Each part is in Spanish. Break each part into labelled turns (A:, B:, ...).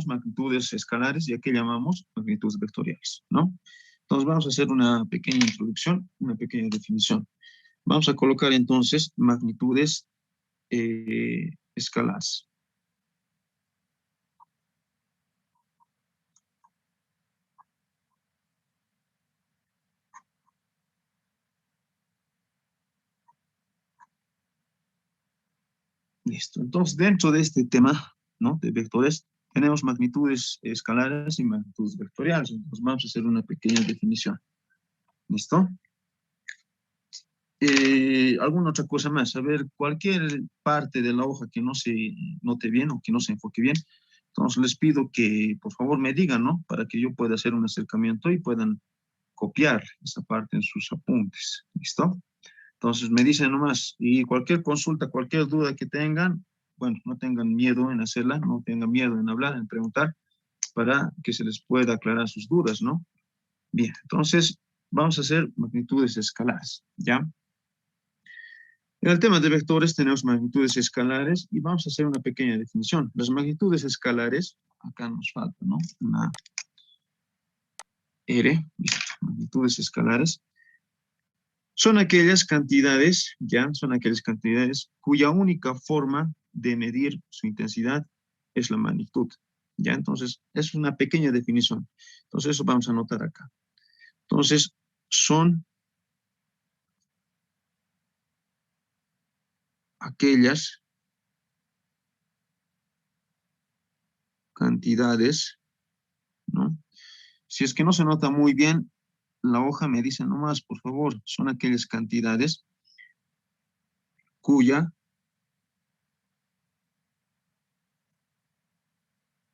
A: magnitudes escalares y aquí llamamos magnitudes vectoriales, ¿no? Entonces vamos a hacer una pequeña introducción, una pequeña definición. Vamos a colocar entonces magnitudes escalares. Listo. Entonces, dentro de este tema, ¿no?, de vectores, tenemos magnitudes escalares y magnitudes vectoriales. Entonces, vamos a hacer una pequeña definición. ¿Listo? ¿Alguna otra cosa más? A ver, cualquier parte de la hoja que no se note bien o que no se enfoque bien, entonces les pido que por favor me digan, ¿no?, para que yo pueda hacer un acercamiento y puedan copiar esa parte en sus apuntes. ¿Listo? Entonces me dicen nomás, y cualquier consulta, cualquier duda que tengan, bueno, no tengan miedo en hacerla, no tengan miedo en hablar, en preguntar, para que se les pueda aclarar sus dudas, ¿no? Bien, entonces vamos a hacer magnitudes escalares, ¿ya? En el tema de vectores tenemos magnitudes escalares y vamos a hacer una pequeña definición. Las magnitudes escalares, acá nos falta, ¿no?, una R, listo, magnitudes escalares, son aquellas cantidades, ya, son aquellas cantidades cuya única forma de medir su intensidad es la magnitud, ya. Entonces, es una pequeña definición. Entonces, eso vamos a anotar acá. Entonces, son aquellas cantidades, ¿no? Si es que no se nota muy bien, la hoja me dice nomás, por favor, son aquellas cantidades cuya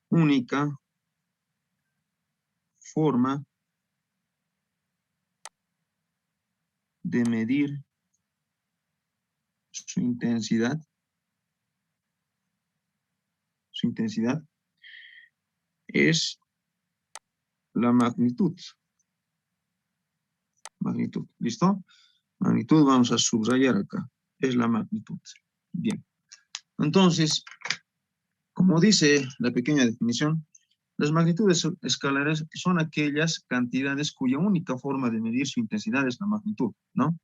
A: única forma de medir su intensidad es la magnitud. Magnitud, ¿listo? Magnitud vamos a subrayar acá. Es la magnitud. Bien. Entonces, como dice la pequeña definición, las magnitudes escalares son aquellas cantidades cuya única forma de medir su intensidad es la magnitud, ¿no?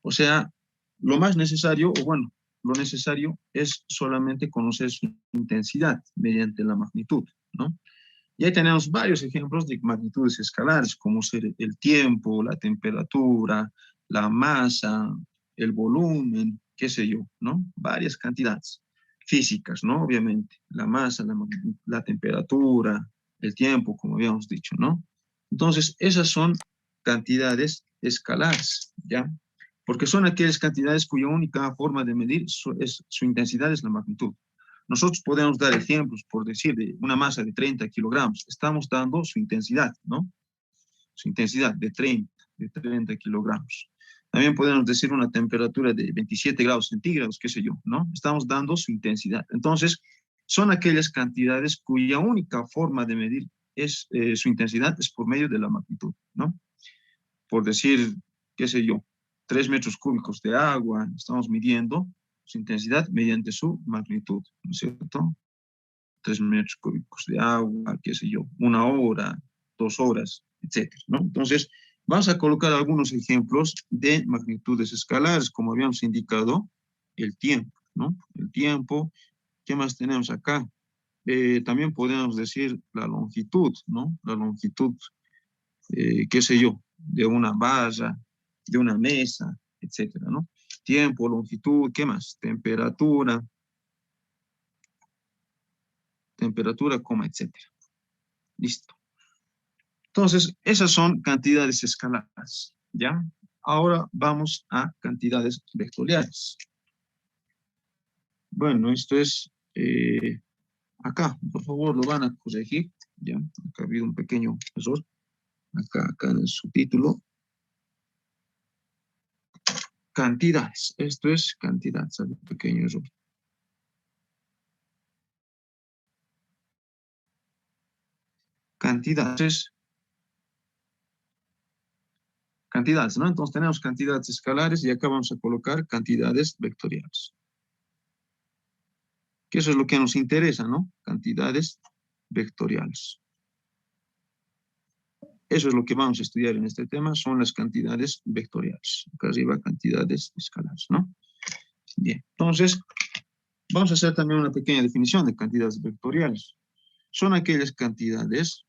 A: O sea, lo más necesario, o bueno, lo necesario es solamente conocer su intensidad mediante la magnitud, ¿no? Y ahí tenemos varios ejemplos de magnitudes escalares, como ser el tiempo, la temperatura, la masa, el volumen, qué sé yo, ¿no? Varias cantidades físicas, ¿no? Obviamente, la masa, la temperatura, el tiempo, como habíamos dicho, ¿no? Entonces, esas son cantidades escalares, ¿ya? Porque son aquellas cantidades cuya única forma de medir su intensidad es la magnitud. Nosotros podemos dar ejemplos, por decir, de una masa de 30 kilogramos. Estamos dando su intensidad, ¿no? Su intensidad de 30 kilogramos. También podemos decir una temperatura de 27 grados centígrados, qué sé yo, ¿no? Estamos dando su intensidad. Entonces, son aquellas cantidades cuya única forma de medir su intensidad es por medio de la magnitud, ¿no? Por decir, qué sé yo, 3 metros cúbicos de agua, estamos midiendo su intensidad mediante su magnitud, ¿no es cierto? 3 metros cúbicos de agua, qué sé yo, 1 hora, 2 horas, etcétera, ¿no? Entonces, vamos a colocar algunos ejemplos de magnitudes escalares, como habíamos indicado, el tiempo, ¿no? El tiempo, ¿qué más tenemos acá? También podemos decir la longitud, ¿no? La longitud, qué sé yo, de una barra, de una mesa, etcétera, ¿no? Tiempo, longitud, ¿qué más? Temperatura, coma, etcétera. Listo. Entonces, esas son cantidades escalares, ¿ya? Ahora vamos a cantidades vectoriales. Bueno, esto es acá, por favor, lo van a corregir, ¿ya? Acá ha habido un pequeño error, acá en el subtítulo. Cantidades, esto es cantidades, hay un pequeño error. Cantidades, ¿no? Entonces tenemos cantidades escalares y acá vamos a colocar cantidades vectoriales. Que eso es lo que nos interesa, ¿no? Cantidades vectoriales. Eso es lo que vamos a estudiar en este tema, son las cantidades vectoriales. Acá arriba, cantidades escalares, ¿no? Bien, entonces, vamos a hacer también una pequeña definición de cantidades vectoriales. Son aquellas cantidades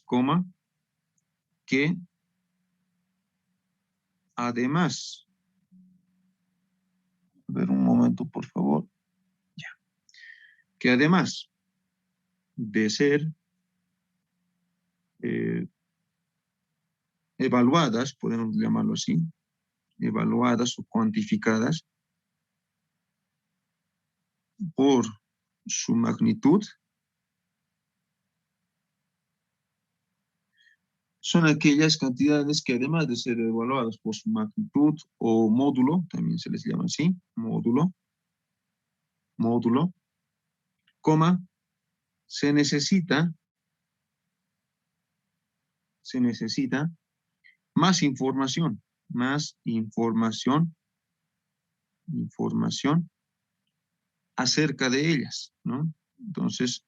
A: coma, que además, a ver un momento por favor, ya, que además de ser evaluadas, podemos llamarlo así, evaluadas o cuantificadas por su magnitud, son aquellas cantidades que además de ser evaluadas por su magnitud o módulo, también se les llama así, módulo, coma, se necesita más información acerca de ellas, ¿no? Entonces,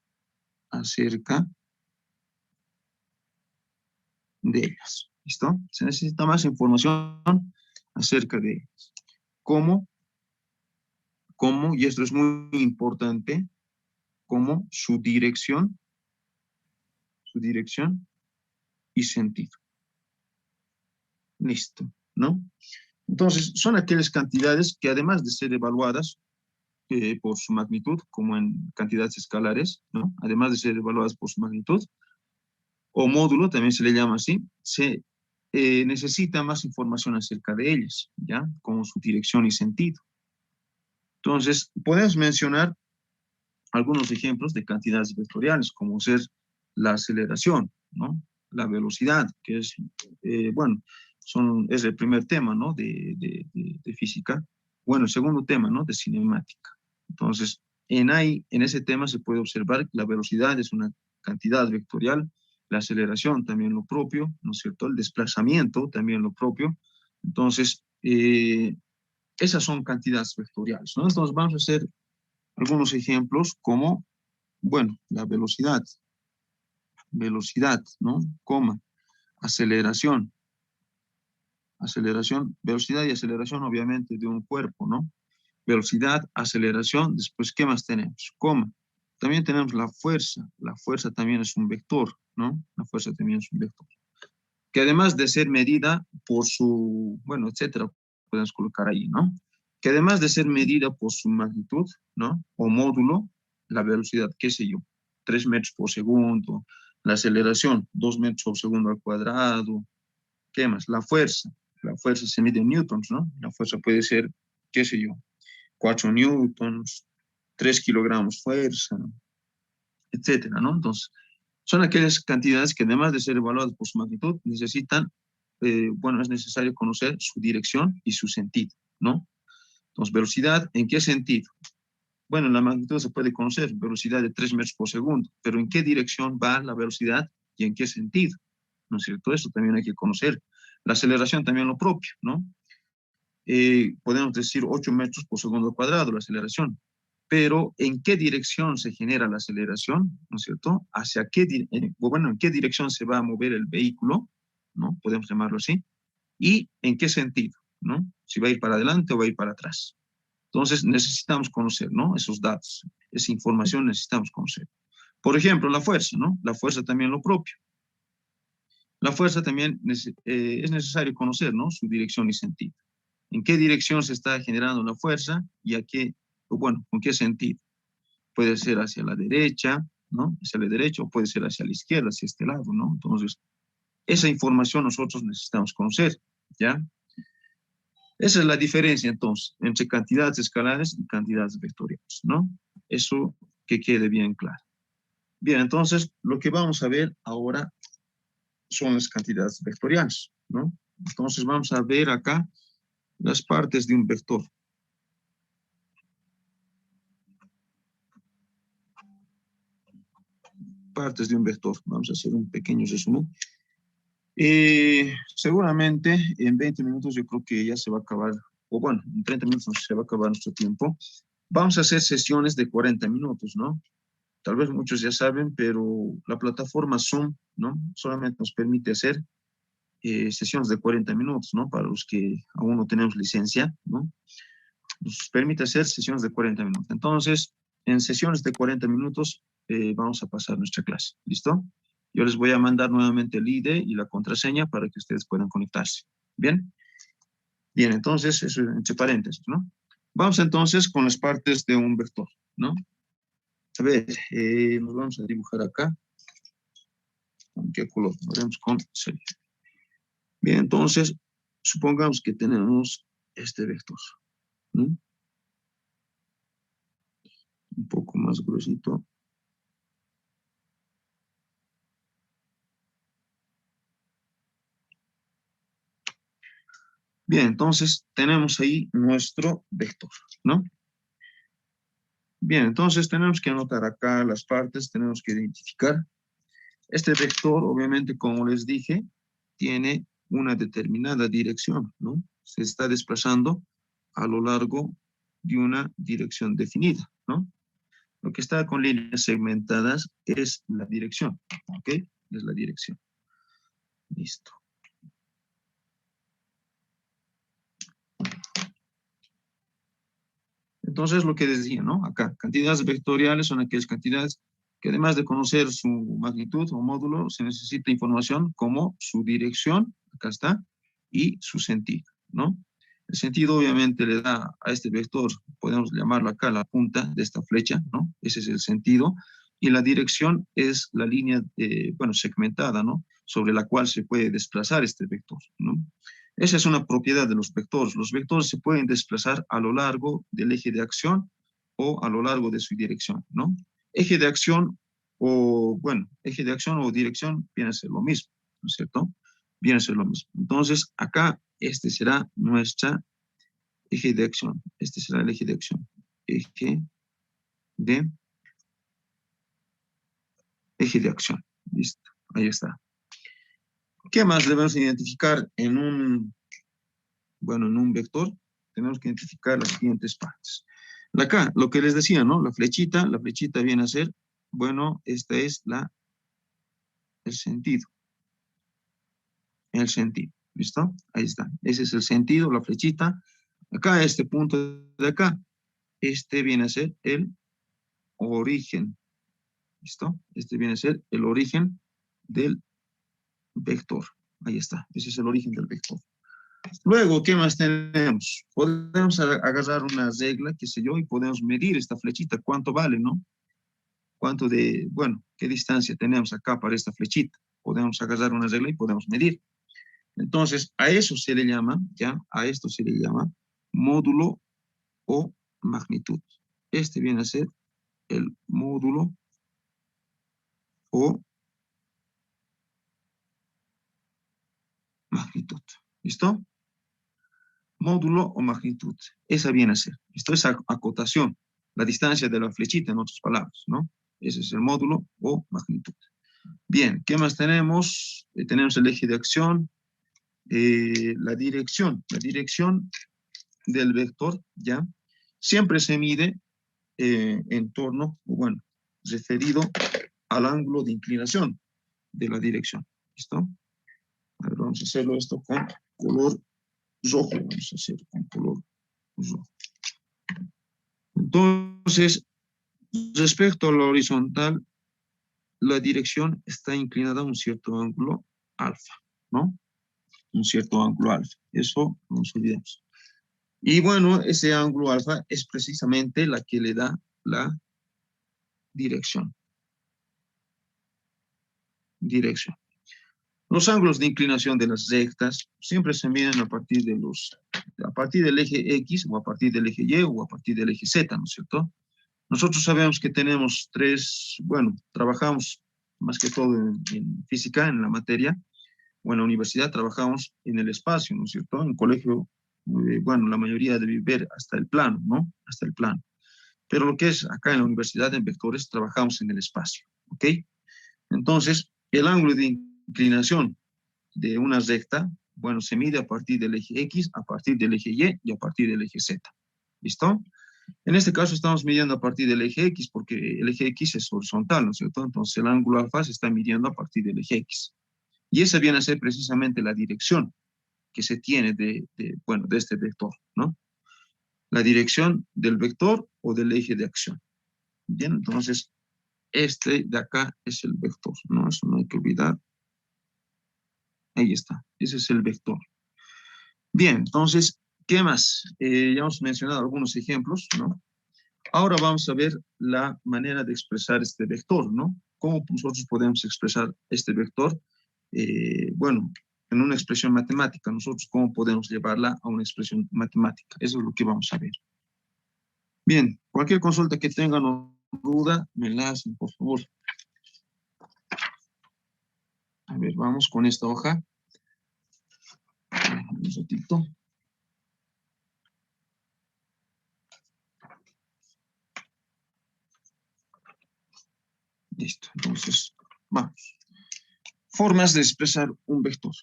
A: acerca de ellas, ¿listo? Se necesita más información acerca de ellas. ¿Cómo? Y esto es muy importante, como su dirección y sentido. Listo, ¿no? Entonces, son aquellas cantidades que además de ser evaluadas por su magnitud, como en cantidades escalares, ¿no? Además de ser evaluadas por su magnitud, o módulo, también se le llama así, se necesita más información acerca de ellas, ¿ya? Como su dirección y sentido. Entonces, podemos mencionar algunos ejemplos de cantidades vectoriales, como ser la aceleración, ¿no? La velocidad, que es, bueno, es el primer tema, ¿no? De física. Bueno, el segundo tema, ¿no? De cinemática. Entonces, en ese tema se puede observar que la velocidad es una cantidad vectorial, la aceleración también lo propio, ¿no es cierto? El desplazamiento también lo propio. Entonces, esas son cantidades vectoriales, ¿no? Entonces, vamos a hacer algunos ejemplos como, bueno, la velocidad, ¿no? Coma, aceleración, velocidad y aceleración obviamente de un cuerpo, ¿no? Velocidad, aceleración, después, ¿qué más tenemos? Coma. También tenemos la fuerza también es un vector, ¿no? La fuerza también es un vector. Que además de ser medida por su, bueno, etcétera, podemos colocar ahí, ¿no? Que además de ser medida por su magnitud, ¿no? O módulo, la velocidad, qué sé yo, 3 metros por segundo, la aceleración, 2 metros por segundo al cuadrado, ¿qué más? La fuerza se mide en newtons, ¿no? La fuerza puede ser, qué sé yo, 4 newtons, 3 kilogramos fuerza, etcétera, ¿no? Entonces, son aquellas cantidades que además de ser evaluadas por su magnitud, necesitan, bueno, es necesario conocer su dirección y su sentido, ¿no? Entonces, velocidad, ¿en qué sentido? Bueno, la magnitud se puede conocer, velocidad de 3 metros por segundo, pero ¿en qué dirección va la velocidad y en qué sentido? ¿No es cierto? Eso también hay que conocer. La aceleración también lo propio, ¿no? Podemos decir 8 metros por segundo al cuadrado, la aceleración. Pero ¿en qué dirección se genera la aceleración? ¿No es cierto? ¿Hacia qué, bueno, en qué dirección se va a mover el vehículo? ¿No? Podemos llamarlo así. ¿Y en qué sentido? ¿No? Si va a ir para adelante o va a ir para atrás. Entonces necesitamos conocer, ¿no? Esos datos, esa información necesitamos conocer. Por ejemplo, la fuerza, ¿no? La fuerza también lo propio. La fuerza también es necesario conocer, ¿no? Su dirección y sentido. ¿En qué dirección se está generando la fuerza y a qué, bueno, con qué sentido? Puede ser hacia la derecha, ¿no? Hacia la derecha o puede ser hacia la izquierda, hacia este lado, ¿no? Entonces, esa información nosotros necesitamos conocer, ¿ya? Esa es la diferencia, entonces, entre cantidades escalares y cantidades vectoriales, ¿no? Eso que quede bien claro. Bien, entonces, lo que vamos a ver ahora son las cantidades vectoriales, ¿no? Entonces, vamos a ver acá las partes de un vector. Partes de un vector. Vamos a hacer un pequeño resumen. Seguramente en 20 minutos yo creo que ya se va a acabar, o bueno, en 30 minutos se va a acabar nuestro tiempo. Vamos a hacer sesiones de 40 minutos, ¿no? Tal vez muchos ya saben, pero la plataforma Zoom, ¿no? Solamente nos permite hacer sesiones de 40 minutos, ¿no? Para los que aún no tenemos licencia, ¿no? Nos permite hacer sesiones de 40 minutos. Entonces, en sesiones de 40 minutos vamos a pasar nuestra clase. ¿Listo? Yo les voy a mandar nuevamente el ID y la contraseña para que ustedes puedan conectarse. ¿Bien? Bien, entonces, eso entre paréntesis, ¿no? Vamos entonces con las partes de un vector, ¿no? A ver, nos vamos a dibujar acá. ¿Con qué color? Lo haremos con serie. Bien, entonces, supongamos que tenemos este vector, ¿no? Un poco más gruesito. Bien, entonces tenemos ahí nuestro vector, ¿no? Bien, entonces tenemos que anotar acá las partes, tenemos que identificar. Este vector, obviamente, como les dije, tiene una determinada dirección, ¿no? Se está desplazando a lo largo de una dirección definida, ¿no? Lo que está con líneas segmentadas es la dirección, ¿ok? Es la dirección. Listo. Entonces, lo que decía, ¿no? Acá, cantidades vectoriales son aquellas cantidades que además de conocer su magnitud o módulo, se necesita información como su dirección, acá está, y su sentido, ¿no? El sentido obviamente le da a este vector, podemos llamarlo acá la punta de esta flecha, ¿no? Ese es el sentido. Y la dirección es la línea, bueno, segmentada, ¿no? Sobre la cual se puede desplazar este vector, ¿no? Esa es una propiedad de los vectores. Los vectores se pueden desplazar a lo largo del eje de acción o a lo largo de su dirección, ¿no? Eje de acción o, bueno, eje de acción o dirección viene a ser lo mismo, ¿no es cierto? Viene a ser lo mismo. Entonces, acá, este será nuestra eje de acción. Este será el eje de acción. De, eje de acción. Listo. Ahí está. ¿Qué más debemos identificar en un, bueno, en un vector? Tenemos que identificar las siguientes partes. Acá, lo que les decía, ¿no? La flechita viene a ser, bueno, esta es el sentido. El sentido, ¿listo? Ahí está. Ese es el sentido, la flechita. Acá, este punto de acá, este viene a ser el origen, ¿listo? Este viene a ser el origen del vector. Ahí está, ese es el origen del vector. Luego, ¿qué más tenemos? Podemos agarrar una regla, qué sé yo, y podemos medir esta flechita, cuánto vale, ¿no? Cuánto de, bueno, qué distancia tenemos acá para esta flechita. Podemos agarrar una regla y podemos medir. Entonces, a eso se le llama, ya, a esto se le llama módulo o magnitud. Este viene a ser el módulo o magnitud. ¿Listo? Módulo o magnitud. Esa viene a ser. Esto es acotación, la distancia de la flechita, en otras palabras, ¿no? Ese es el módulo o magnitud. Bien, ¿qué más tenemos? Tenemos el eje de acción, la dirección del vector, ¿ya? Siempre se mide en torno, bueno, referido al ángulo de inclinación de la dirección. ¿Listo? A ver, vamos a hacerlo esto con color rojo. Vamos a hacer con color rojo. Entonces, respecto a la horizontal, la dirección está inclinada a un cierto ángulo alfa, ¿no? Un cierto ángulo alfa. Eso no nos olvidemos. Y bueno, ese ángulo alfa es precisamente la que le da la dirección. Dirección. Los ángulos de inclinación de las rectas siempre se miden a partir del eje X o a partir del eje Y o a partir del eje Z, ¿no es cierto? Nosotros sabemos que tenemos bueno, trabajamos más que todo en física, en la materia, o en la universidad trabajamos en el espacio, ¿no es cierto? En colegio, bueno, la mayoría debe ver hasta el plano, ¿no? Hasta el plano. Pero lo que es acá en la universidad en vectores, trabajamos en el espacio, ¿ok? Entonces, el ángulo de inclinación de una recta, bueno, se mide a partir del eje X, a partir del eje Y y a partir del eje Z. ¿Listo? En este caso estamos midiendo a partir del eje X porque el eje X es horizontal, ¿no es cierto? Entonces el ángulo alfa se está midiendo a partir del eje X. Y esa viene a ser precisamente la dirección que se tiene bueno, de este vector, ¿no? La dirección del vector o del eje de acción. Bien, entonces este de acá es el vector, ¿no? Eso no hay que olvidar. Ahí está, ese es el vector. Bien, entonces, ¿qué más? Ya hemos mencionado algunos ejemplos, ¿no? Ahora vamos a ver la manera de expresar este vector, ¿no? ¿Cómo nosotros podemos expresar este vector? Bueno, en una expresión matemática, nosotros cómo podemos llevarla a una expresión matemática. Eso es lo que vamos a ver. Bien, cualquier consulta que tengan o duda, me la hacen, por favor. A ver, vamos con esta hoja. Un ratito. Listo, entonces, vamos. Formas de expresar un vector.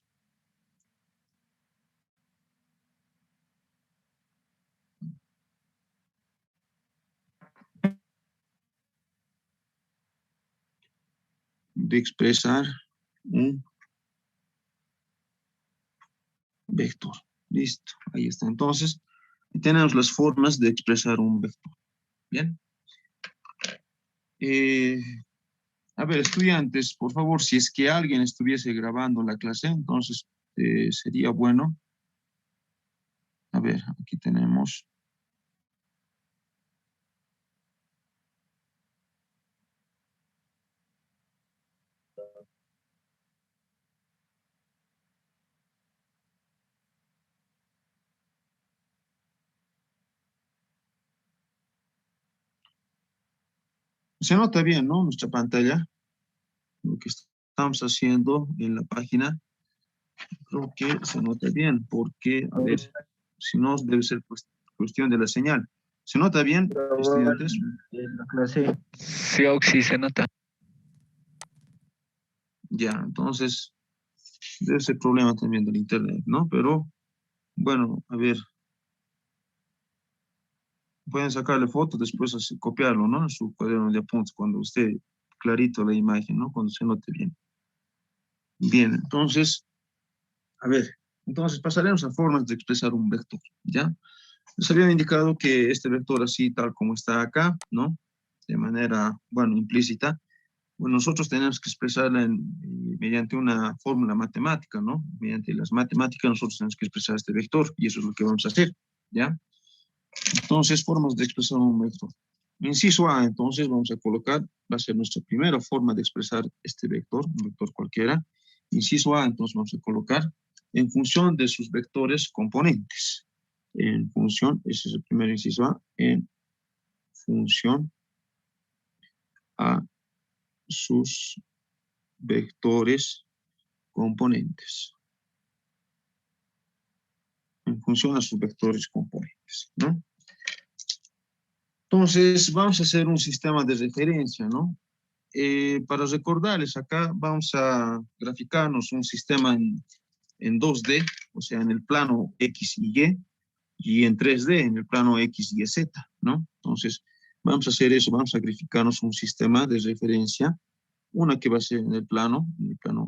A: De expresar un vector. Listo, ahí está. Entonces, tenemos las formas de expresar un vector. Bien. A ver, estudiantes, por favor, si es que alguien estuviese grabando la clase, entonces sería bueno. A ver, aquí tenemos. Se nota bien, ¿no? Nuestra pantalla, lo que estamos haciendo en la página, creo que se nota bien, porque, a ver, si no, debe ser cuestión de la señal. ¿Se nota bien, estudiantes?
B: En la clase. Sí, Oxy, se nota.
A: Ya, entonces, debe ser problema también del internet, ¿no? Pero, bueno, a ver, pueden sacarle foto, después así, copiarlo, ¿no? En su cuaderno de apuntes, cuando esté clarito la imagen, ¿no? Cuando se note bien. Bien, entonces, a ver, entonces pasaremos a formas de expresar un vector, ¿ya? Les había indicado que este vector así, tal como está acá, ¿no? De manera, bueno, implícita, bueno, nosotros tenemos que expresarla mediante una fórmula matemática, ¿no? Mediante las matemáticas nosotros tenemos que expresar este vector y eso es lo que vamos a hacer, ¿ya? Entonces, formas de expresar un vector. Inciso A, entonces vamos a colocar, va a ser nuestra primera forma de expresar este vector, un vector cualquiera. Inciso A, entonces vamos a colocar en función de sus vectores componentes. En función, ese es el primer inciso A, en función a sus vectores componentes. En función a sus vectores componentes, ¿no? Entonces, vamos a hacer un sistema de referencia, ¿no? Para recordarles, acá vamos a graficarnos un sistema en 2D, o sea, en el plano X y en 3D, en el plano X, Y, Z, ¿no? Entonces, vamos a hacer eso, vamos a graficarnos un sistema de referencia, una que va a ser en el plano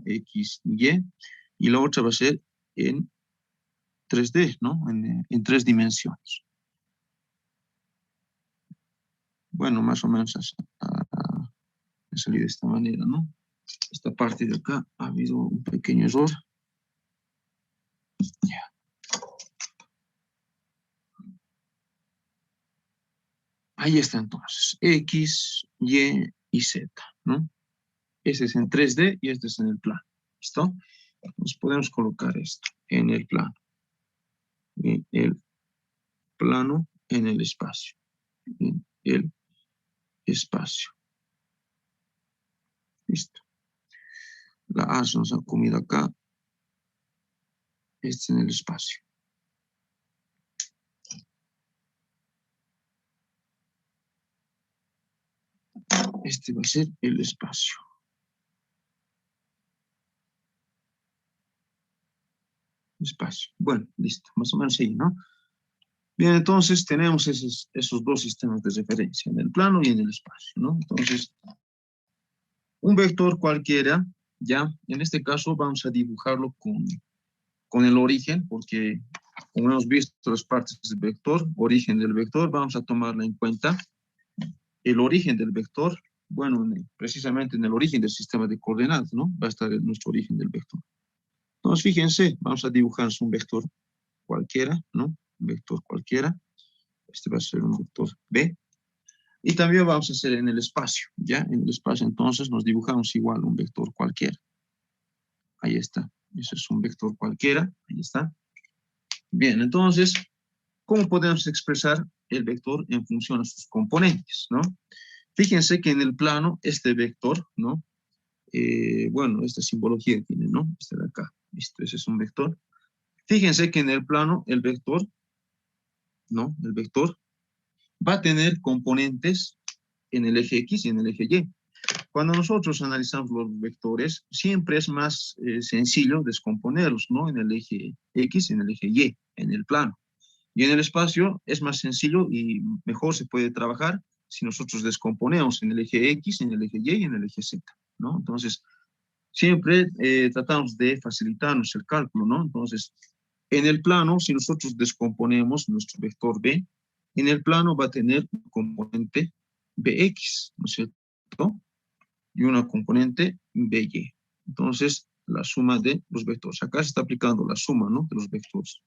A: X, y la otra va a ser en 3D, ¿no? En 3 dimensiones. Bueno, más o menos ha salido de esta manera, ¿no? Esta parte de acá ha habido un pequeño error. Ya. Ahí está entonces, X, Y y Z, ¿no? Este es en 3D y este es en el plano, ¿listo? Entonces podemos colocar esto en el plano, en el espacio, en el espacio, listo. La A se nos ha comido acá, este en el espacio. Este va a ser el espacio. espacio. Bueno, listo, más o menos ahí, ¿no? Bien, entonces tenemos esos dos sistemas de referencia, en el plano y en el espacio, ¿no? Entonces, un vector cualquiera, ya, en este caso vamos a dibujarlo con el origen, porque como hemos visto las partes del vector, origen del vector, vamos a tomarla en cuenta. El origen del vector, bueno, precisamente en el origen del sistema de coordenadas, ¿no? Va a estar nuestro origen del vector. Entonces, fíjense, vamos a dibujar un vector cualquiera, ¿no? Un vector cualquiera. Este va a ser un vector B. Y también vamos a hacer en el espacio, ¿ya? En el espacio, entonces, nos dibujamos igual un vector cualquiera. Ahí está. Eso es un vector cualquiera. Ahí está. Bien, entonces, ¿cómo podemos expresar el vector en función a sus componentes, ¿no? Fíjense que en el plano, este vector, ¿no? Bueno, esta simbología tiene, ¿no? Este de acá. Listo, ese es un vector. Fíjense que en el plano, el vector, ¿no? El vector va a tener componentes en el eje X y en el eje Y. Cuando nosotros analizamos los vectores, siempre es más sencillo descomponerlos, ¿no? En el eje X y en el eje Y, en el plano. Y en el espacio es más sencillo y mejor se puede trabajar si nosotros descomponemos en el eje X, en el eje Y y en el eje Z, ¿no? Entonces, siempre tratamos de facilitarnos el cálculo, ¿no? Entonces, en el plano, si nosotros descomponemos nuestro vector B, en el plano va a tener un componente Bx, ¿no es cierto? Y una componente By. Entonces, la suma de los vectores. Acá se está aplicando la suma, ¿no? De los vectores.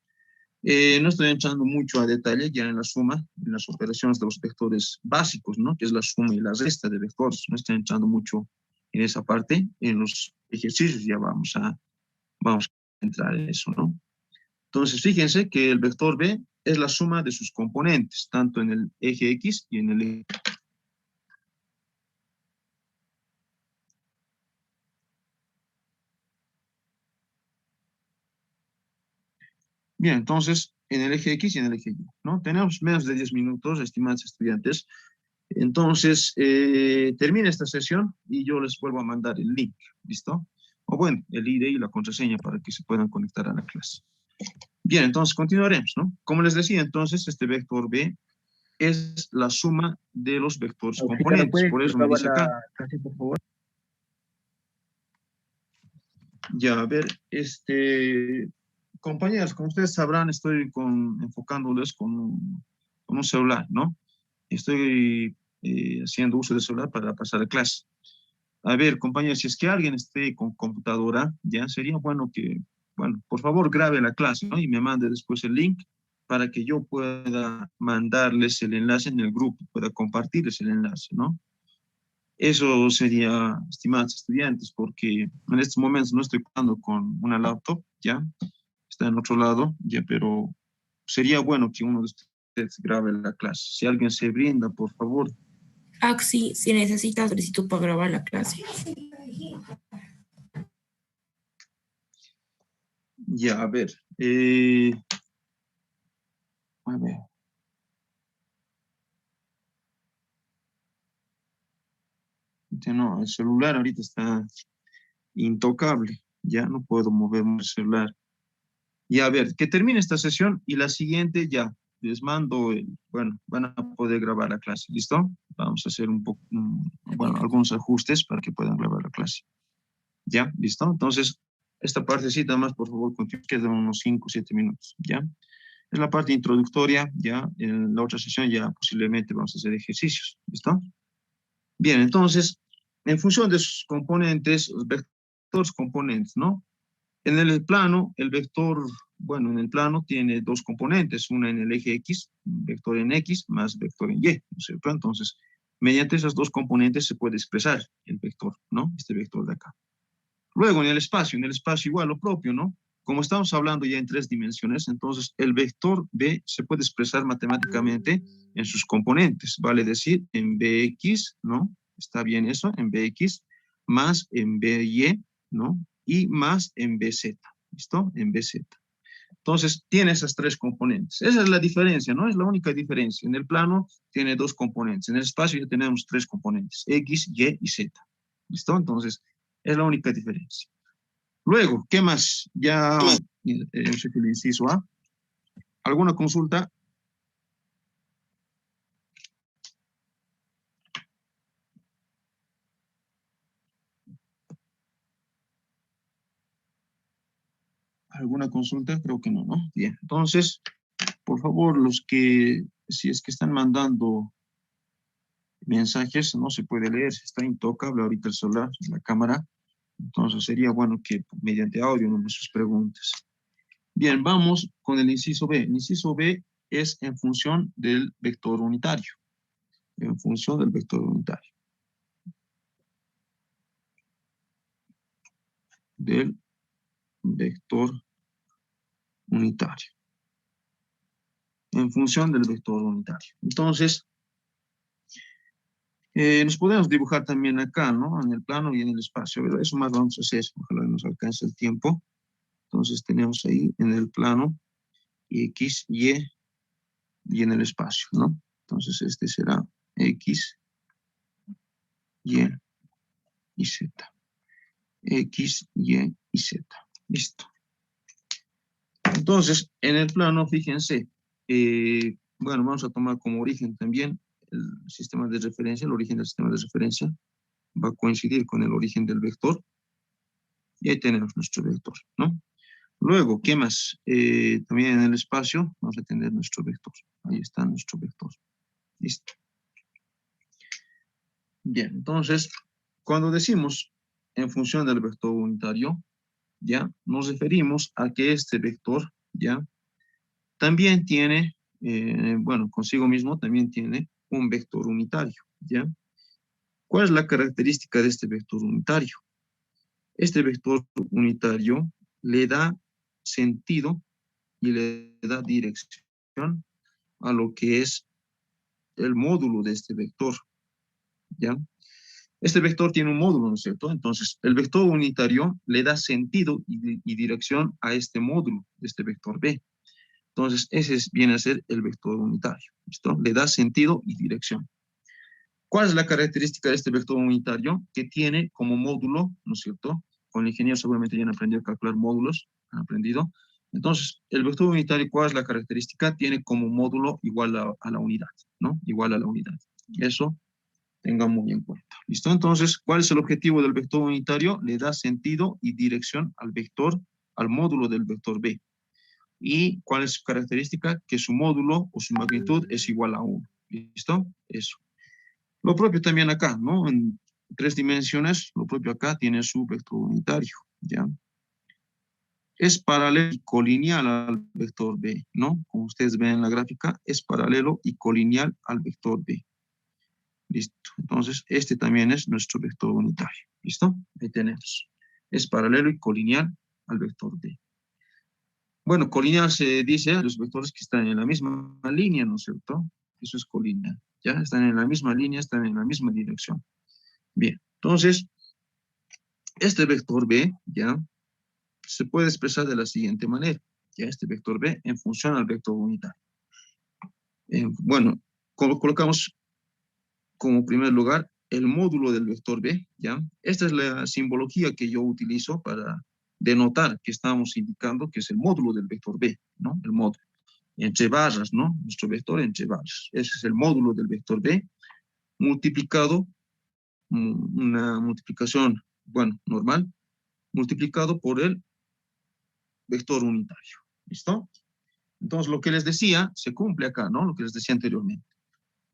A: No estoy entrando mucho a detalle ya en la suma, en las operaciones de los vectores básicos, ¿no? Que es la suma y la resta de vectores. No estoy entrando mucho en esa parte. En los ejercicios ya vamos a entrar en eso, ¿no? Entonces, fíjense que el vector B es la suma de sus componentes, tanto en el eje X y en el eje. Bien, entonces, en el eje X y en el eje Y, ¿no? Tenemos menos de 10 minutos, estimados estudiantes. Entonces, termina esta sesión y yo les vuelvo a mandar el link, ¿listo? O bueno, el ID y la contraseña para que se puedan conectar a la clase. Bien, entonces continuaremos, ¿no? Como les decía, entonces, este vector B es la suma de los vectores componentes. Por eso me dice acá.
B: Clase, por favor.
A: Ya, a ver, compañeros, como ustedes sabrán, estoy enfocándoles con un celular, ¿no? Estoy haciendo uso del celular para pasar a clase. A ver, compañeros, si es que alguien esté con computadora, ya sería bueno que, bueno, por favor grabe la clase, ¿no? Y me mande después el link para que yo pueda mandarles el enlace en el grupo, pueda compartirles el enlace, ¿no? Eso sería, estimados estudiantes, porque en estos momentos no estoy contando con una laptop, ¿ya? Está en otro lado, ¿ya? Pero sería bueno que uno de ustedes grabe la clase. Si alguien se brinda, por favor.
C: Axi, si necesitas solicitud para grabar la clase.
A: Ya, a ver. A ver. No, el celular ahorita está intocable. Ya no puedo moverme el celular. Y a ver, que termine esta sesión y la siguiente ya les mando, bueno, van a poder grabar la clase, ¿listo? Vamos a hacer un poco, bueno, algunos ajustes para que puedan grabar la clase. ¿Ya? ¿Listo? Entonces, esta partecita más, por favor, quedan unos 5 o 7 minutos, ¿ya? Es la parte introductoria, ¿ya? En la otra sesión ya posiblemente vamos a hacer ejercicios, ¿listo? Bien, entonces, en función de sus componentes, los vectores componentes, ¿no? En el plano, el vector, bueno, en el plano tiene dos componentes, una en el eje X, vector en X, más vector en Y, ¿no es cierto? Entonces, mediante esas dos componentes se puede expresar el vector, ¿no? Este vector de acá. Luego, en el espacio igual lo propio, ¿no? Como estamos hablando ya en 3 dimensiones, entonces el vector B se puede expresar matemáticamente en sus componentes, vale decir, en Bx, ¿no? Está bien eso, en Bx, más en By, ¿no? Y más en Bz, ¿listo? En Bz. Entonces, tiene esas 3 componentes. Esa es la diferencia, ¿no? Es la única diferencia. En el plano tiene 2 componentes. En el espacio ya tenemos 3 componentes, X, Y y Z. ¿Listo? Entonces, es la única diferencia. Luego, ¿qué más? Ya hemos hecho el inciso A. ¿Alguna consulta? ¿Alguna consulta? Creo que no, ¿no? Bien, entonces, por favor, los que, si es que están mandando mensajes, no se puede leer, está intocable ahorita el celular, la cámara, entonces sería bueno que mediante audio nos sus preguntas. Bien, vamos con el inciso B. El inciso B es en función del vector unitario. En función del vector unitario. Del vector unitario. En función del vector unitario. Entonces, nos podemos dibujar también acá, ¿no? En el plano y en el espacio. Pero eso más vamos a hacer. Ojalá nos alcance el tiempo. Entonces tenemos ahí en el plano X, Y en el espacio, ¿no? Entonces este será X, Y y Z. X, Y y Z. Listo. Entonces, en el plano, fíjense, bueno, vamos a tomar como origen también el sistema de referencia, el origen del sistema de referencia va a coincidir con el origen del vector. Y ahí tenemos nuestro vector, ¿no? Luego, ¿qué más? También en el espacio vamos a tener nuestro vector. Ahí está nuestro vector. Listo. Bien, entonces, cuando decimos en función del vector unitario, ¿ya? Nos referimos a que este vector, ¿ya? También tiene, bueno, consigo mismo también tiene un vector unitario, ¿ya? ¿Cuál es la característica de este vector unitario? Este vector unitario le da sentido y le da dirección a lo que es el módulo de este vector, ¿ya? Este vector tiene un módulo, ¿no es cierto? Entonces, el vector unitario le da sentido y dirección a este módulo de este vector B. Entonces, ese viene a ser el vector unitario, ¿listo? Le da sentido y dirección. ¿Cuál es la característica de este vector unitario? Que tiene como módulo, ¿no es cierto? Con el ingeniero seguramente ya han aprendido a calcular módulos, han aprendido. Entonces, el vector unitario, ¿cuál es la característica? Tiene como módulo igual a la unidad, ¿no? Igual a la unidad. Eso tengamos muy en cuenta. ¿Listo? Entonces, ¿cuál es el objetivo del vector unitario? Le da sentido y dirección al vector, al módulo del vector B. ¿Y cuál es su característica? Que su módulo o su magnitud es igual a 1. ¿Listo? Eso. Lo propio también acá, ¿no? En 3 dimensiones, lo propio acá tiene su vector unitario, ¿ya? Es paralelo y colineal al vector B, ¿no? Como ustedes ven en la gráfica, es paralelo y colineal al vector B. Listo. Entonces, este también es nuestro vector unitario. ¿Listo? Ahí tenemos. Es paralelo y colineal al vector B. Bueno, colineal se dice a los vectores que están en la misma línea, ¿no es cierto? Eso es colineal. Ya están en la misma línea, están en la misma dirección. Bien, entonces, este vector B, ya, se puede expresar de la siguiente manera. Ya, este vector B en función al vector unitario. Bueno, colocamos como primer lugar el módulo del vector B, ¿ya? Esta es la simbología que yo utilizo para denotar que estamos indicando que es el módulo del vector B, ¿no? El módulo. Entre barras, ¿no? Nuestro vector entre barras. Ese es el módulo del vector B multiplicado, una multiplicación, bueno, normal, multiplicado por el vector unitario. ¿Listo? Entonces, lo que les decía se cumple acá, ¿no? Lo que les decía anteriormente.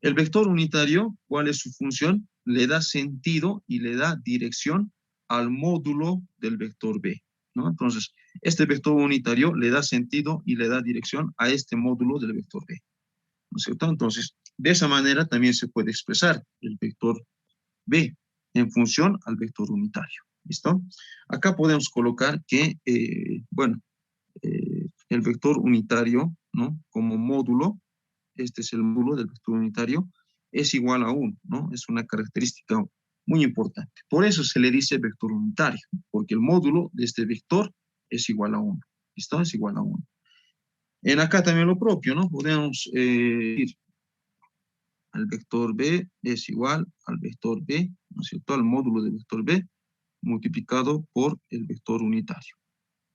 A: El vector unitario, ¿cuál es su función? Le da sentido y le da dirección al módulo del vector B, ¿no? Entonces, este vector unitario le da sentido y le da dirección a este módulo del vector B, ¿no es cierto? Entonces, de esa manera también se puede expresar el vector B en función al vector unitario, ¿listo? Acá podemos colocar que, bueno, el vector unitario, ¿no? Como módulo, este es el módulo del vector unitario, es igual a 1, ¿no? Es una característica muy importante. Por eso se le dice vector unitario, porque el módulo de este vector es igual a 1. ¿Listo? Es igual a 1. En acá también lo propio, ¿no? Podemos ir al vector B es igual al vector B, ¿no es cierto? Al módulo del vector B multiplicado por el vector unitario.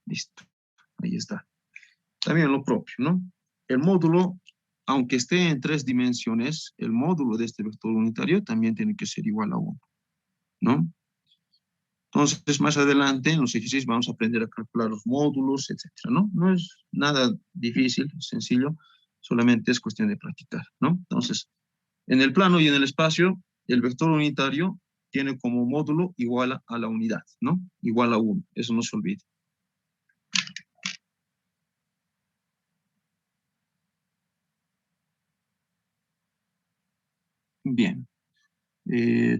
A: Listo, ahí está. También lo propio, ¿no? El módulo, aunque esté en 3 dimensiones, el módulo de este vector unitario también tiene que ser igual a 1, ¿no? Entonces, más adelante en los ejercicios vamos a aprender a calcular los módulos, etcétera, ¿no? No es nada difícil, sencillo, solamente es cuestión de practicar, ¿no? Entonces, en el plano y en el espacio, el vector unitario tiene como módulo igual a la unidad, ¿no? Igual a 1, eso no se olvide. Bien,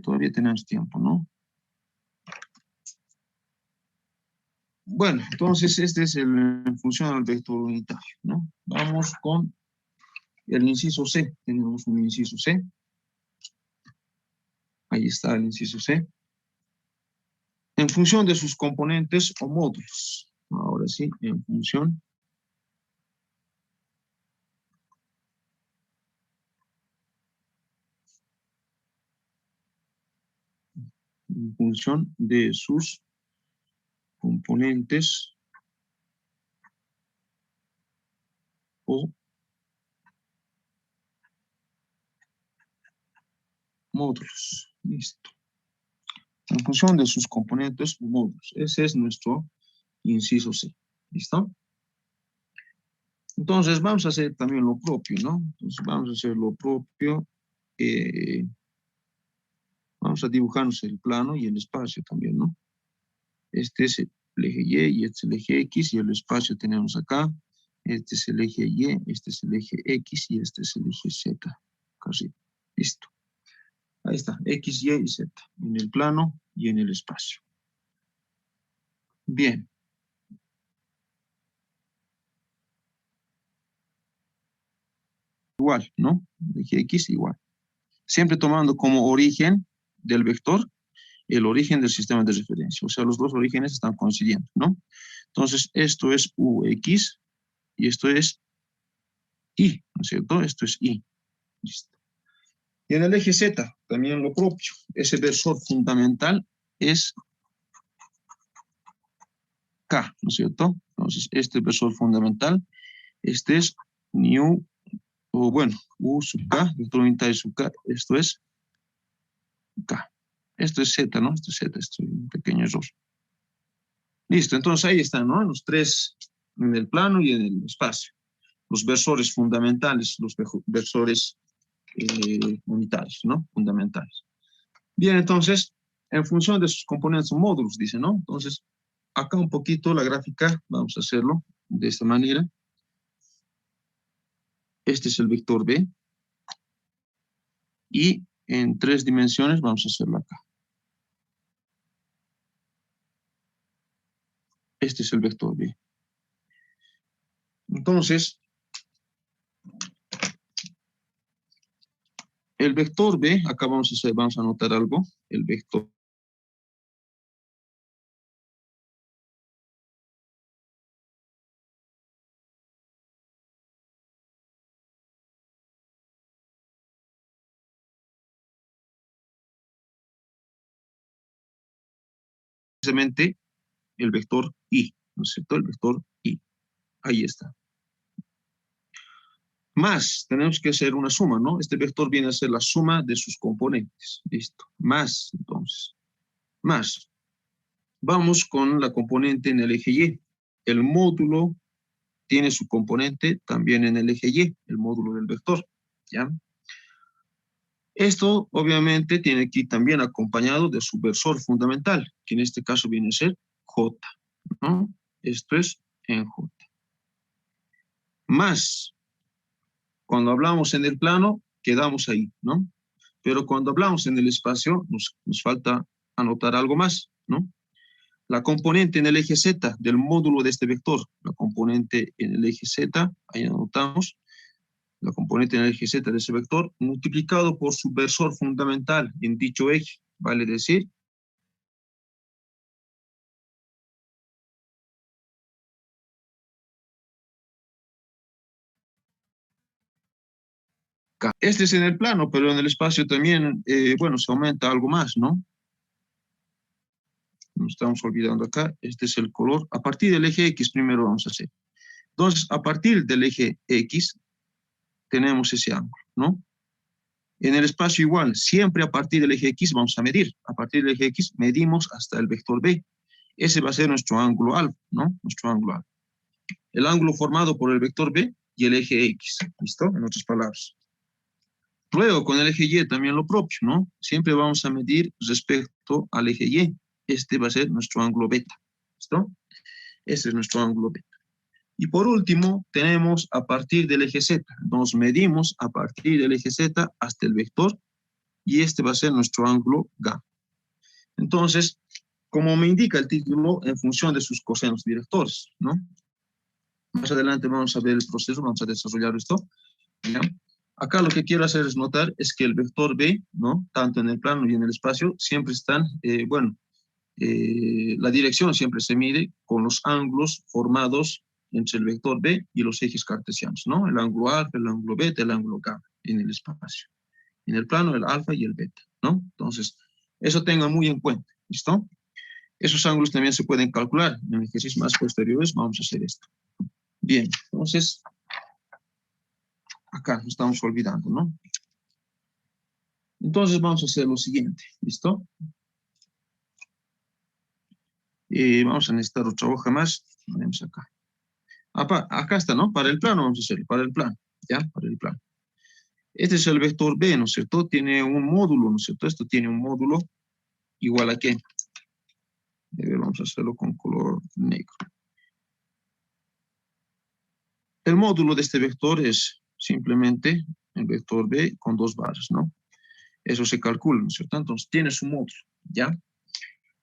A: todavía tenemos tiempo, ¿no? Bueno, entonces este es en función del vector unitario, ¿no? Vamos con el inciso C. Tenemos un inciso C. Ahí está el inciso C. En función de sus componentes o módulos. Ahora sí, en función de sus componentes o módulos. Listo. En función de sus componentes o módulos. Ese es nuestro inciso C. ¿Listo? Entonces vamos a hacer también lo propio, ¿no? Entonces vamos a hacer lo propio. Vamos a dibujarnos el plano y el espacio también, ¿no? Este es el eje Y este es el eje X y el espacio tenemos acá. Este es el eje Y, este es el eje X y este es el eje Z. Casi. Listo. Ahí está, X, Y y Z. En el plano y en el espacio. Bien. Igual, ¿no? El eje X igual. Siempre tomando como origen del vector el origen del sistema de referencia. O sea, los dos orígenes están coincidiendo, ¿no? Entonces, esto es UX y esto es Y, ¿no es cierto? Esto es Y. Listo. Y en el eje Z, también lo propio. Ese versor fundamental es K, ¿no es cierto? Entonces, este versor fundamental, este es U, o bueno, U sub K, vector unitario sub K, esto es K. Esto es Z, ¿no? Esto es Z, esto es un pequeño error. Listo, entonces ahí están, ¿no? Los tres, en el plano y en el espacio. Los versores fundamentales, los versores unitarios, ¿no? Fundamentales. Bien, entonces, en función de sus componentes o módulos, dice, ¿no? Entonces, acá un poquito la gráfica, vamos a hacerlo de esta manera. Este es el vector B. Y en 3 dimensiones vamos a hacerlo acá. Este es el vector B. Entonces, el vector B, acá vamos a anotar algo. El vector precisamente el vector I, ¿no es cierto? El vector I. Ahí está. Más, tenemos que hacer una suma, ¿no? Este vector viene a ser la suma de sus componentes. Listo. Más, entonces. Más. Vamos con la componente en el eje Y. El módulo tiene su componente también en el eje Y, el módulo del vector, ¿ya? Esto, obviamente, tiene que ir también acompañado de su versor fundamental, que en este caso viene a ser J, ¿no? Esto es en J. Más, cuando hablamos en el plano, quedamos ahí, ¿no? Pero cuando hablamos en el espacio, nos falta anotar algo más, ¿no? La componente en el eje Z del módulo de este vector, la componente en el eje Z, ahí anotamos, la componente en el eje Z de ese vector, multiplicado por su versor fundamental en dicho eje, vale decir, K. Este es en el plano, pero en el espacio también, bueno, se aumenta algo más, ¿no? nos estamos olvidando acá, este es el color. A partir del eje X primero vamos a hacer. Entonces, a partir del eje X tenemos ese ángulo, ¿no? En el espacio igual, siempre a partir del eje X vamos a medir. A partir del eje X medimos hasta el vector B. Ese va a ser nuestro ángulo alfa, ¿no? Nuestro ángulo alfa. El ángulo formado por el vector B y el eje X, ¿listo? En otras palabras. Luego, con el eje Y también lo propio, ¿no? Siempre vamos a medir respecto al eje Y. Este va a ser nuestro ángulo beta, ¿listo? Este es nuestro ángulo beta. Y por último, tenemos a partir del eje Z. Nos medimos a partir del eje Z hasta el vector y este va a ser nuestro ángulo gamma. Entonces, como me indica el título, en función de sus cosenos directores, ¿no? Más adelante vamos a ver el proceso, vamos a desarrollar esto, ¿ya? Acá lo que quiero hacer es notar es que el vector B, ¿no? Tanto en el plano y en el espacio, siempre están, la dirección siempre se mide con los ángulos formados entre el vector B y los ejes cartesianos, ¿no? El ángulo alfa, el ángulo beta, el ángulo gamma en el espacio. En el plano, el alfa y el beta, ¿no? Entonces, eso tengan muy en cuenta, ¿listo? Esos ángulos también se pueden calcular. En ejercicios más posteriores vamos a hacer esto. Bien, entonces, acá nos estamos olvidando, ¿no? Entonces vamos a hacer lo siguiente, ¿listo? Vamos a necesitar otra hoja más. Ponemos acá. Acá está, ¿no? Para el plano vamos a hacerlo, para el plano, ¿ya? Para el plano. Este es el vector B, ¿no es cierto? Tiene un módulo, ¿no es cierto? Esto tiene un módulo igual a ¿qué? Vamos a hacerlo con color negro. El módulo de este vector es simplemente el vector B con 2 barras, ¿no? Eso se calcula, ¿no es cierto? Entonces tiene su módulo, ¿ya?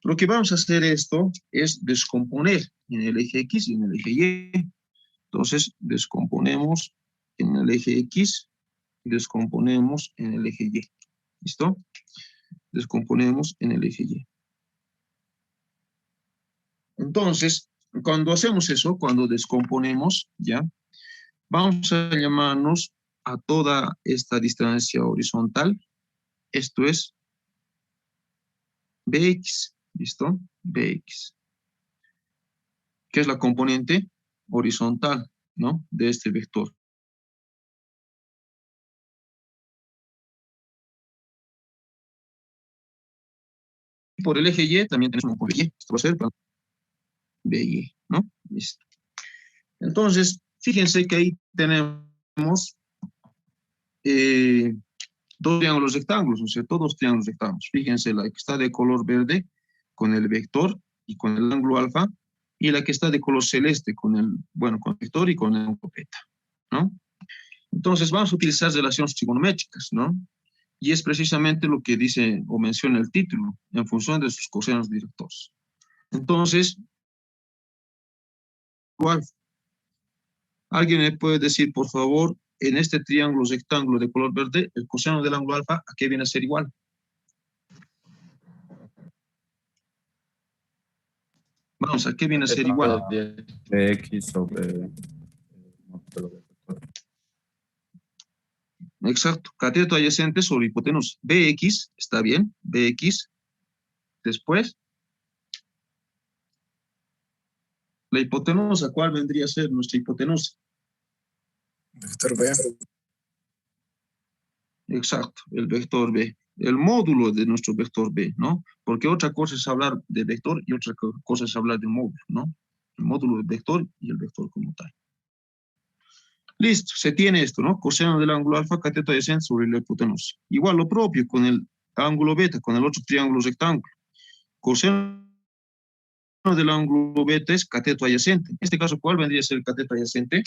A: Lo que vamos a hacer esto es descomponer en el eje X y en el eje Y. Entonces descomponemos en el eje X y descomponemos en el eje Y. ¿Listo? Descomponemos en el eje Y. Entonces, cuando hacemos eso, cuando descomponemos, ¿ya? Vamos a llamarnos a toda esta distancia horizontal. Esto es Bx, ¿listo? Bx. Que es la componente horizontal, ¿no? De este vector. Por el eje Y también tenemos un componente Y. Esto va a ser BY, ¿no? Listo. Entonces, fíjense que ahí tenemos dos triángulos rectángulos, ¿no es cierto? Dos triángulos rectángulos. Fíjense, la que está de color verde con el vector y con el ángulo alfa, y la que está de color celeste con el, bueno, con el vector y con el ángulo beta, ¿no? Entonces, vamos a utilizar relaciones trigonométricas, ¿no? Y es precisamente lo que dice o menciona el título, en función de sus cosenos directores. Entonces, ¿cuál? ¿Alguien me puede decir, por favor, en este triángulo rectángulo de color verde, el coseno del ángulo alfa, ¿a qué viene a ser igual? Vamos, ¿a qué viene a ser igual?
D: X sobre...
A: Exacto, cateto adyacente sobre hipotenusa. Bx, ¿está bien? Bx. Después, la hipotenusa, ¿cuál vendría a ser nuestra hipotenusa?
E: Vector B.
A: Exacto, el vector B. El módulo de nuestro vector B, ¿no? Porque otra cosa es hablar de vector y otra cosa es hablar de módulo, ¿no? El módulo del vector y el vector como tal. Listo, se tiene esto, ¿no? Coseno del ángulo alfa, cateto adyacente sobre la hipotenusa. Igual lo propio con el ángulo beta, con el otro triángulo rectángulo. Coseno del ángulo beta es cateto adyacente. En este caso, ¿cuál vendría a ser el cateto adyacente?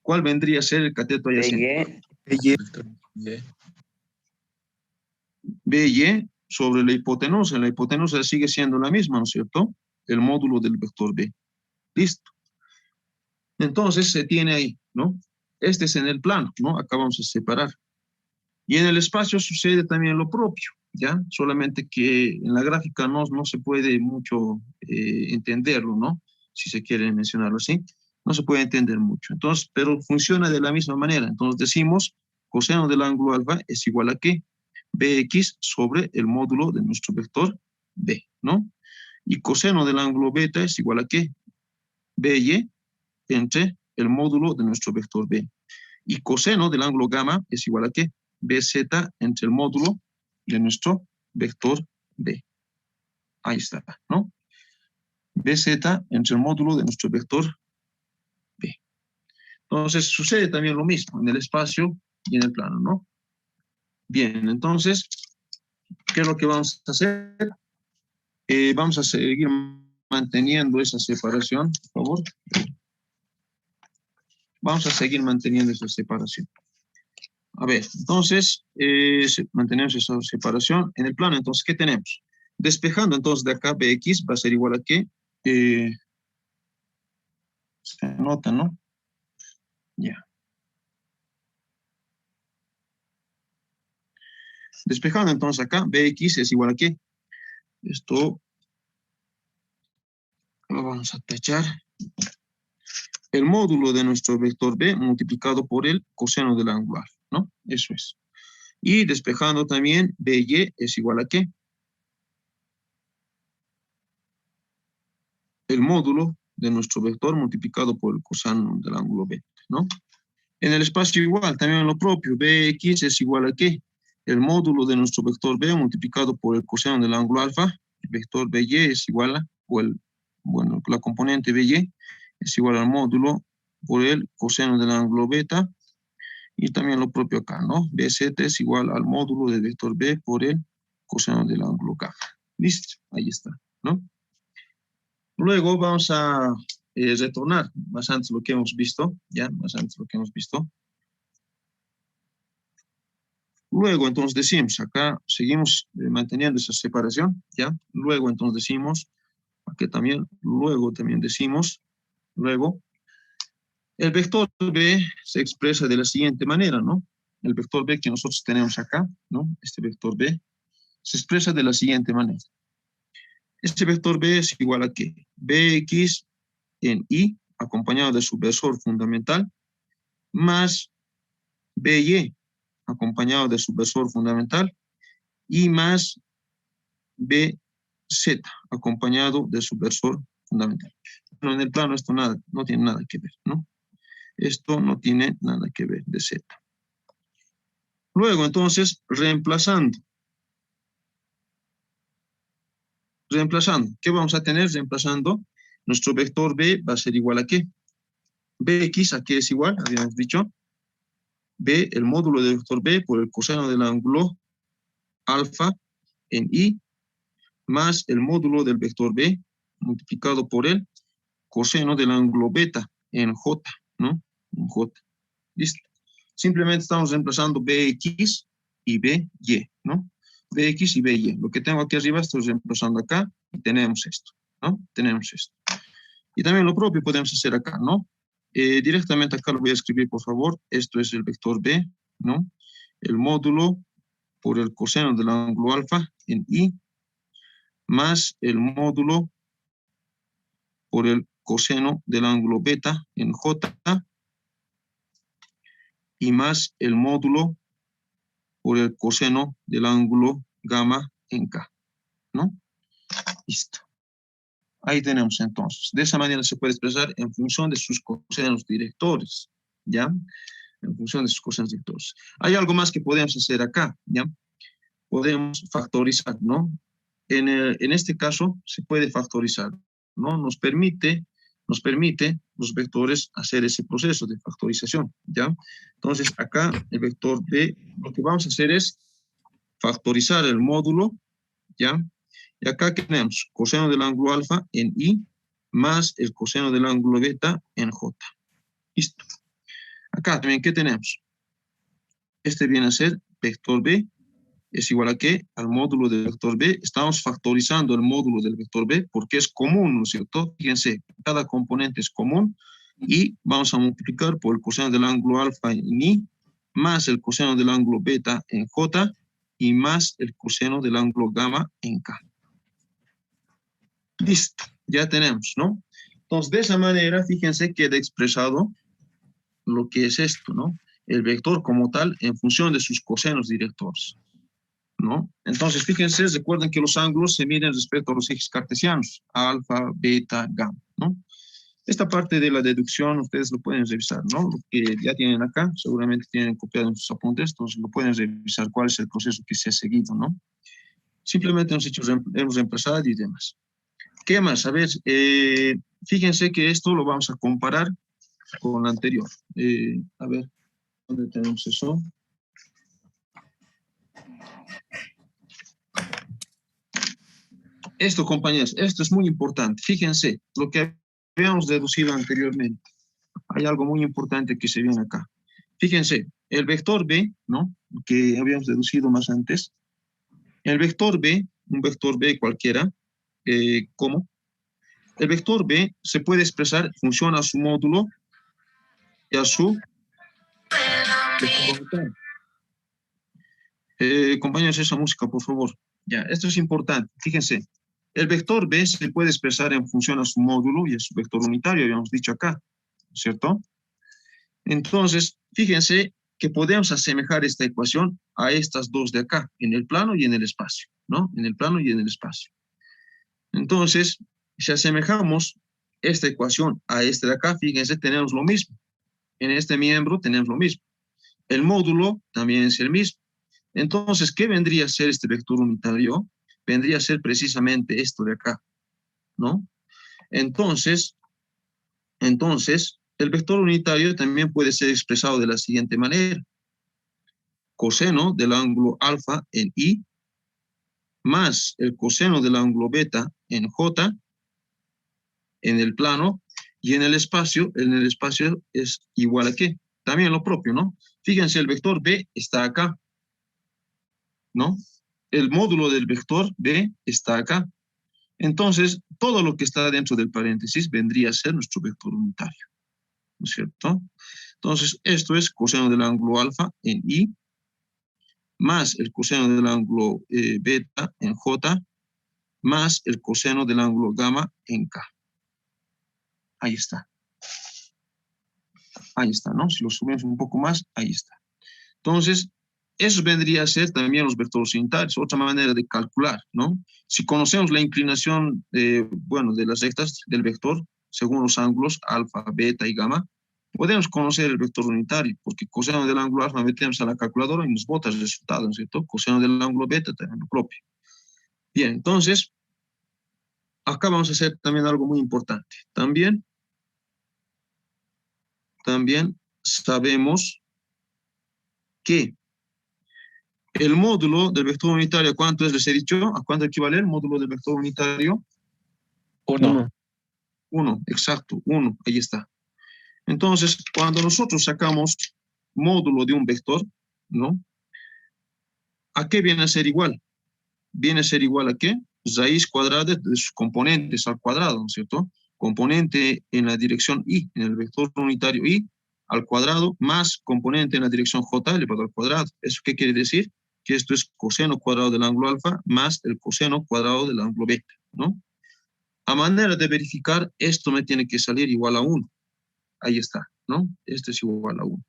A: ¿Cuál vendría a ser el cateto adyacente? BY sobre la hipotenusa. La hipotenusa sigue siendo la misma, ¿no es cierto? El módulo del vector B. Listo. Entonces se tiene ahí, ¿no? Este es en el plano, ¿no? Acá vamos a separar. Y en el espacio sucede también lo propio, ¿ya? Solamente que en la gráfica no se puede mucho entenderlo, ¿no? Si se quiere mencionarlo así, no se puede entender mucho. Entonces, pero funciona de la misma manera. Entonces decimos, coseno del ángulo alfa es igual a ¿qué? Bx sobre el módulo de nuestro vector B, ¿no? Y coseno del ángulo beta es igual a ¿qué? By entre el módulo de nuestro vector B. Y coseno del ángulo gamma es igual a ¿qué? Bz entre el módulo de nuestro vector B. Ahí está, ¿no? Bz entre el módulo de nuestro vector B. Entonces, sucede también lo mismo en el espacio y en el plano, ¿no? Bien, entonces, ¿qué es lo que vamos a hacer? Vamos a seguir manteniendo esa separación, por favor. Vamos a seguir manteniendo esa separación. A ver, entonces, mantenemos esa separación en el plano. Entonces, ¿qué tenemos? Despejando, entonces, de acá, Bx va a ser igual a ¿qué? Se nota, ¿no? Ya. Despejando, entonces, acá, Bx es igual a ¿qué? Esto lo vamos a tachar. El módulo de nuestro vector B multiplicado por el coseno del ángulo alfa, ¿no? Eso es. Y despejando también, By es igual a ¿qué? El módulo de nuestro vector multiplicado por el coseno del ángulo beta, ¿no? En el espacio igual, también lo propio, Bx es igual a ¿qué? El módulo de nuestro vector B multiplicado por el coseno del ángulo alfa, el vector By es igual a, bueno, la componente By es igual al módulo por el coseno del ángulo beta, y también lo propio acá, ¿no? Bz es igual al módulo del vector B por el coseno del ángulo gamma. Listo, ahí está, ¿no? Luego vamos a retornar más antes lo que hemos visto, ¿ya? Más antes lo que hemos visto. Luego, entonces, decimos, acá seguimos manteniendo esa separación, ¿ya? Luego, entonces, decimos, aquí también, luego también decimos, luego, el vector B se expresa de la siguiente manera, ¿no? El vector B que nosotros tenemos acá, ¿no? Este vector B se expresa de la siguiente manera. Este vector B es igual a ¿qué? Bx en Y, acompañado de su versor fundamental, más By, acompañado de su versor fundamental, y más Bz, acompañado de su versor fundamental. Pero en el plano esto nada, no tiene nada que ver, ¿no? Esto no tiene nada que ver de Z. Luego, entonces, reemplazando. ¿Qué vamos a tener? Reemplazando, nuestro vector B va a ser igual a ¿qué? Bx, ¿a qué es igual? Habíamos dicho. B, el módulo del vector B por el coseno del ángulo alfa en Y, más el módulo del vector B multiplicado por el coseno del ángulo beta en J, ¿no? En J. ¿Listo? Simplemente estamos reemplazando Bx y By, ¿no? Bx y By. Lo que tengo aquí arriba estoy reemplazando acá y tenemos esto, ¿no? Tenemos esto. Y también lo propio podemos hacer acá, ¿no? Directamente acá lo voy a escribir, por favor. Esto es el vector B, ¿no? El módulo por el coseno del ángulo alfa en Y, más el módulo por el coseno del ángulo beta en J, y más el módulo por el coseno del ángulo gamma en K, ¿no? Listo. Ahí tenemos entonces. De esa manera se puede expresar en función de sus cosenos directores, ¿ya? En función de sus cosenos directores. Hay algo más que podemos hacer acá, ¿ya? Podemos factorizar, ¿no? En este caso se puede factorizar, ¿no? Nos permite los vectores hacer ese proceso de factorización, ¿ya? Entonces acá el vector B, lo que vamos a hacer es factorizar el módulo, ¿ya? Y acá tenemos coseno del ángulo alfa en Y más el coseno del ángulo beta en J. Listo. Acá también, ¿qué tenemos? Este viene a ser vector B es igual a ¿qué? Al módulo del vector B. Estamos factorizando el módulo del vector B porque es común, ¿no es cierto? Fíjense, cada componente es común y vamos a multiplicar por el coseno del ángulo alfa en Y más el coseno del ángulo beta en J y más el coseno del ángulo gamma en K. Listo, ya tenemos, ¿no? Entonces, de esa manera, fíjense, queda expresado lo que es esto, ¿no? El vector como tal en función de sus cosenos directores. ¿no? Entonces, fíjense, recuerden que los ángulos se miden respecto a los ejes cartesianos, alfa, beta, gamma, ¿no? Esta parte de la deducción ustedes lo pueden revisar, ¿no? Lo que ya tienen acá, seguramente tienen copiado en sus apuntes, entonces lo pueden revisar cuál es el proceso que se ha seguido, ¿no? Simplemente hemos reemplazado y demás. ¿Qué más? A ver, fíjense que esto lo vamos a comparar con lo anterior. A ver, ¿dónde tenemos eso? Esto, compañeros, esto es muy importante. Fíjense, lo que habíamos deducido anteriormente. Hay algo muy importante que se viene acá. Fíjense, el vector B, ¿no? Que habíamos deducido más antes. El vector B, un vector B cualquiera, ¿cómo? El vector B se puede expresar en función a su módulo y a su vector unitario. Compañeros, esa música, por favor. Ya, esto es importante. Fíjense, el vector B se puede expresar en función a su módulo y a su vector unitario, habíamos dicho acá, ¿cierto? Entonces, fíjense que podemos asemejar esta ecuación a estas dos de acá, en el plano y en el espacio, ¿no? En el plano y en el espacio. Entonces, si asemejamos esta ecuación a esta de acá, fíjense, tenemos lo mismo. En este miembro tenemos lo mismo. El módulo también es el mismo. Entonces, ¿qué vendría a ser este vector unitario? Vendría a ser precisamente esto de acá, ¿no? Entonces, el vector unitario también puede ser expresado de la siguiente manera. Coseno del ángulo alfa en I más el coseno del ángulo beta en J en el plano y en el espacio es igual a ¿qué? También lo propio, ¿no? Fíjense, el vector B está acá, ¿no? El módulo del vector B está acá. Entonces, todo lo que está dentro del paréntesis vendría a ser nuestro vector unitario, ¿no es cierto? Entonces, esto es coseno del ángulo alfa en I, más el coseno del ángulo beta en J, más el coseno del ángulo gamma en K. Ahí está. Ahí está, ¿no? Si lo subimos un poco más, ahí está. Entonces, eso vendría a ser también los vectores unitarios, otra manera de calcular, ¿no? Si conocemos la inclinación, bueno, de las rectas del vector, según los ángulos alfa, beta y gamma, podemos conocer el vector unitario, porque coseno del ángulo alfa metemos a la calculadora y nos bota el resultado, ¿no es cierto? Coseno del ángulo beta también lo propio. Bien, entonces, acá vamos a hacer también algo muy importante. También sabemos que el módulo del vector unitario, ¿a cuánto es? Les he dicho, ¿a cuánto equivale el módulo del vector unitario?
B: 1.
A: 1, exacto, 1, ahí está. Entonces, cuando nosotros sacamos módulo de un vector, ¿no? ¿A qué viene a ser igual? Viene a ser igual a ¿qué? Raíz cuadrada de sus componentes al cuadrado, ¿no es cierto? Componente en la dirección y, en el vector unitario y, al cuadrado, más componente en la dirección j elevado al cuadrado. ¿Eso qué quiere decir? Que esto es coseno cuadrado del ángulo alfa más el coseno cuadrado del ángulo beta, ¿no? A manera de verificar, esto me tiene que salir igual a 1. Ahí está, ¿no? Esto es igual a 1.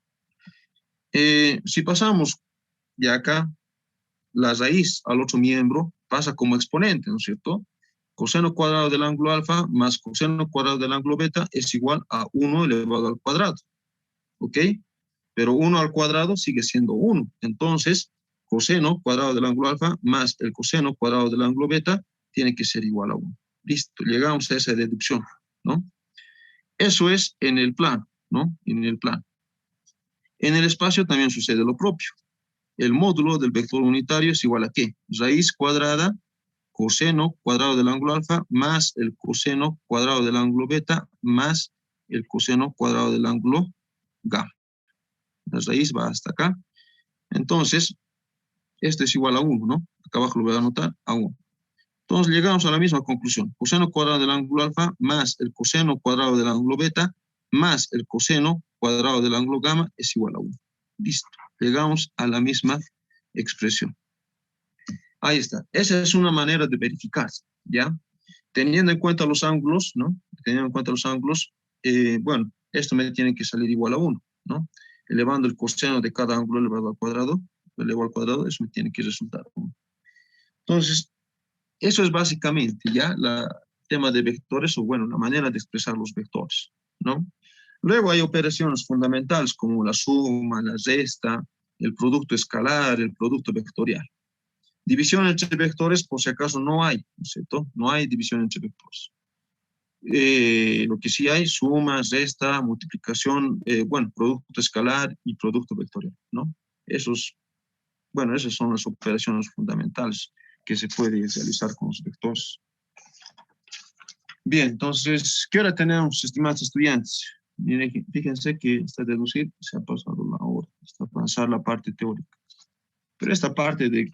A: Si pasamos de acá, la raíz al otro miembro pasa como exponente, ¿no es cierto? Coseno cuadrado del ángulo alfa más coseno cuadrado del ángulo beta es igual a 1 elevado al cuadrado. ¿Ok? Pero 1 al cuadrado sigue siendo 1. Entonces, coseno cuadrado del ángulo alfa más el coseno cuadrado del ángulo beta tiene que ser igual a 1. Listo, llegamos a esa deducción, ¿no? Eso es en el plano, ¿no? En el plano. En el espacio también sucede lo propio. El módulo del vector unitario es igual a ¿qué? Raíz cuadrada, coseno cuadrado del ángulo alfa, más el coseno cuadrado del ángulo beta, más el coseno cuadrado del ángulo gamma. La raíz va hasta acá. Entonces, esto es igual a 1, ¿no? Acá abajo lo voy a anotar, a 1. Entonces, llegamos a la misma conclusión. Coseno cuadrado del ángulo alfa, más el coseno cuadrado del ángulo beta, más el coseno cuadrado del ángulo gamma es igual a 1. Listo. Llegamos a la misma expresión. Ahí está. Esa es una manera de verificar, ¿ya? Teniendo en cuenta los ángulos, ¿no? Teniendo en cuenta los ángulos, bueno, esto me tiene que salir igual a 1, ¿no? Elevando el coseno de cada ángulo elevado al cuadrado, eso me tiene que resultar 1. Entonces, eso es básicamente ya el tema de vectores, o bueno, la manera de expresar los vectores, ¿no? Luego hay operaciones fundamentales como la suma, la resta, el producto escalar, el producto vectorial. División entre vectores, por si acaso, no hay, ¿no es cierto? No hay división entre vectores. Lo que sí hay, suma, resta, multiplicación, bueno, producto escalar y producto vectorial, ¿no? Bueno, esas son las operaciones fundamentales que se puede realizar con los vectores. Bien, entonces, ¿qué hora tenemos, estimados estudiantes? Miren, fíjense que esta deducir se ha pasado la hora, hasta pasar la parte teórica. Pero esta parte de